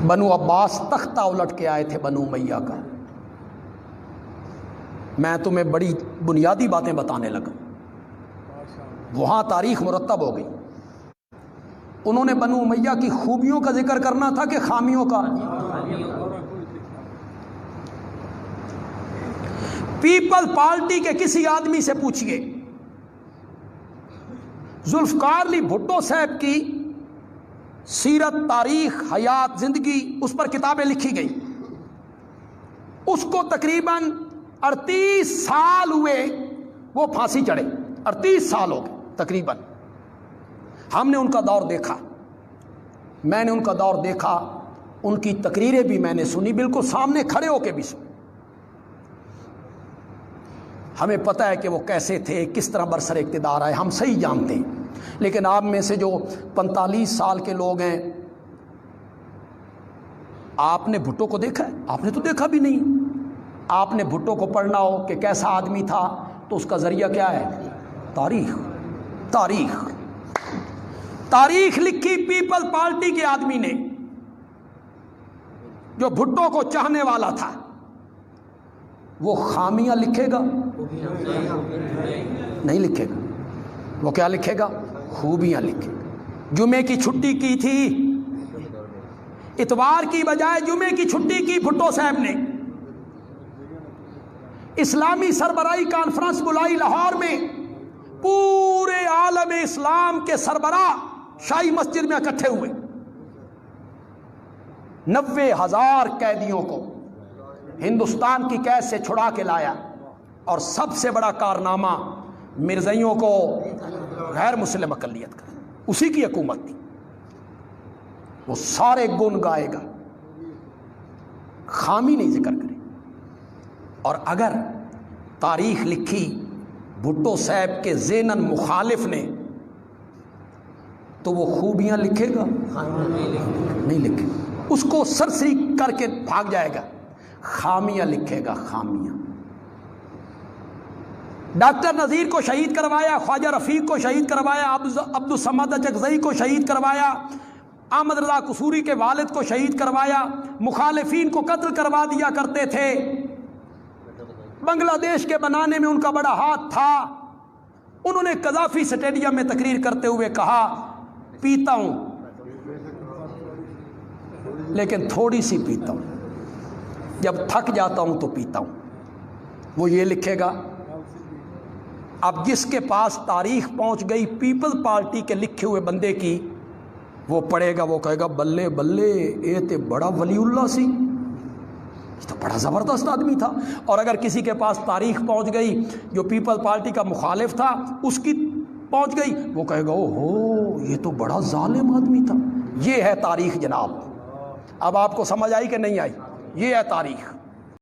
بنو عباس تختہ الٹ کے آئے تھے بنو امیہ کا. میں تمہیں بڑی بنیادی باتیں بتانے لگا, وہاں تاریخ مرتب ہو گئی. انہوں نے بنو امیہ کی خوبیوں کا ذکر کرنا تھا کہ خامیوں کا؟ پیپل پارٹی کے کسی آدمی سے پوچھئے, ذوالفقار علی بھٹو صاحب کی سیرت, تاریخ, حیات, زندگی, اس پر کتابیں لکھی گئی. اس کو تقریباً 38 سال ہوئے وہ پھانسی چڑھے. 38 سال ہو گئے تقریباً. ہم نے ان کا دور دیکھا, میں نے ان کا دور دیکھا, ان کی تقریریں بھی میں نے سنی, بالکل سامنے کھڑے ہو کے بھی سنی. ہمیں پتہ ہے کہ وہ کیسے تھے, کس طرح برسر اقتدار آئے, ہم صحیح جانتے ہیں. لیکن آپ میں سے جو 45 سال کے لوگ ہیں, آپ نے بھٹو کو دیکھا ہے؟ آپ نے تو دیکھا بھی نہیں. آپ نے بھٹو کو پڑھنا ہو کہ کیسا آدمی تھا تو اس کا ذریعہ کیا ہے؟ تاریخ. تاریخ تاریخ لکھی پیپل پارٹی کے آدمی نے, جو بھٹو کو چاہنے والا تھا. وہ خامیاں لکھے گا؟ نہیں لکھے گا. وہ کیا لکھے گا؟ خوبیاں لکھے گا. جمعے کی چھٹی کی تھی, اتوار کی بجائے جمعے کی چھٹی کی بھٹو صاحب نے. اسلامی سربراہی کانفرنس بلائی لاہور میں, پورے عالم اسلام کے سربراہ شاہی مسجد میں اکٹھے ہوئے. 90,000 قیدیوں کو ہندوستان کی قید سے چھڑا کے لایا. اور سب سے بڑا کارنامہ مرزائیوں کو غیر مسلم اقلیت کا, اسی کی حکومت تھی. وہ سارے گن گائے گا, خامی نہیں ذکر کرے. اور اگر تاریخ لکھی بھٹو صاحب کے ذہناً مخالف نے تو وہ خوبیاں لکھے گا؟ نہیں لکھے. اس کو سرسری کر کے بھاگ جائے گا. خامیاں لکھے گا, خامیاں. ڈاکٹر نذیر کو شہید کروایا, خواجہ رفیق کو شہید کروایا, عبدالصمد اچکزئی کو شہید کروایا, احمد رضا قصوری کے والد کو شہید کروایا. مخالفین کو قتل کروا دیا کرتے تھے. بنگلہ دیش کے بنانے میں ان کا بڑا ہاتھ تھا. انہوں نے قذافی سٹیڈیم میں تقریر کرتے ہوئے کہا, پیتا ہوں لیکن تھوڑی سی پیتا ہوں, جب تھک جاتا ہوں تو پیتا ہوں. وہ یہ لکھے گا. اب جس کے پاس تاریخ پہنچ گئی پیپل پارٹی کے لکھے ہوئے بندے کی, وہ پڑھے گا, وہ کہے گا بلے بلے اے تے بڑا ولی اللہ سی, یہ تو بڑا زبردست آدمی تھا. اور اگر کسی کے پاس تاریخ پہنچ گئی جو پیپل پارٹی کا مخالف تھا, اس کی پہنچ گئی, وہ کہے گا او ہو یہ تو بڑا ظالم آدمی تھا. یہ ہے تاریخ جناب. اب آپ کو سمجھ آئی کہ نہیں آئی؟ یہ ہے تاریخ.